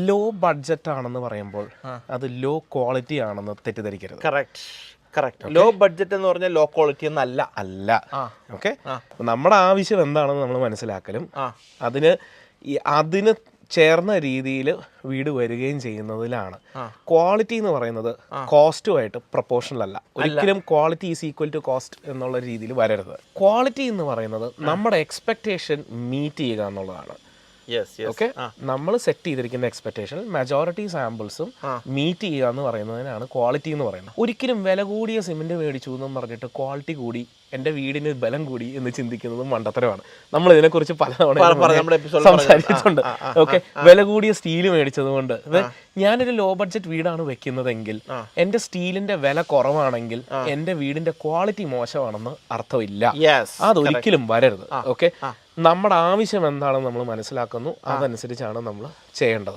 Low budget ആണെന്ന് പറയുമ്പോൾ അത് ലോ ക്വാളിറ്റി ആണെന്ന് തെറ്റിദ്ധരിക്കരുത്. കറക്റ്റ്. ലോ ബഡ്ജറ്റ് എന്ന് പറഞ്ഞാൽ ലോ ക്വാളിറ്റി എന്നല്ല. അല്ല. ഓക്കെ, നമ്മുടെ ആവശ്യം എന്താണെന്ന് നമ്മൾ മനസ്സിലാക്കലും അതിന് ചേർന്ന രീതിയിൽ വീട് വരികയും ചെയ്യുന്നതിലാണ്. ക്വാളിറ്റി എന്ന് പറയുന്നത് കോസ്റ്റുമായിട്ട് പ്രൊപ്പോർഷണൽ അല്ല. ഒരിക്കലും quality is equal to cost എന്നുള്ള രീതിയിൽ വരരുത്. ക്വാളിറ്റി എന്ന് പറയുന്നത് നമ്മുടെ എക്സ്പെക്ടേഷൻ മീറ്റ് ചെയ്യുക എന്നുള്ളതാണ്. ഓക്കെ, നമ്മൾ സെറ്റ് ചെയ്തിരിക്കുന്ന എക്സ്പെക്ടേഷൻ മെജോറിറ്റി സാമ്പിൾസും മീറ്റ് ചെയ്യുക എന്ന് പറയുന്നതിനാണ് ക്വാളിറ്റി എന്ന് പറയുന്നത്. ഒരിക്കലും വില കൂടിയ സിമെന്റ് മേടിച്ചു എന്നും പറഞ്ഞിട്ട് ക്വാളിറ്റി കൂടി എൻ്റെ വീടിന് ബലം കൂടി എന്ന് ചിന്തിക്കുന്നതും മണ്ടത്തരമാണ്. നമ്മൾ ഇതിനെക്കുറിച്ച് പലതവണ സംസാരിച്ചിട്ടുണ്ട്. ഓക്കെ, വില കൂടിയ സ്റ്റീല് മേടിച്ചത് കൊണ്ട് ഞാനൊരു ലോ ബഡ്ജറ്റ് വീടാണ് വെക്കുന്നതെങ്കിൽ എൻ്റെ സ്റ്റീലിന്റെ വില കുറവാണെങ്കിൽ എൻ്റെ വീടിന്റെ ക്വാളിറ്റി മോശമാണെന്ന് അർത്ഥമില്ല. അതൊരിക്കലും വരരുത്. ഓക്കെ, നമ്മുടെ ആവശ്യം എന്താണെന്ന് നമ്മൾ മനസ്സിലാക്കുന്നു, അതനുസരിച്ചാണ് നമ്മൾ ചെയ്യേണ്ടത്.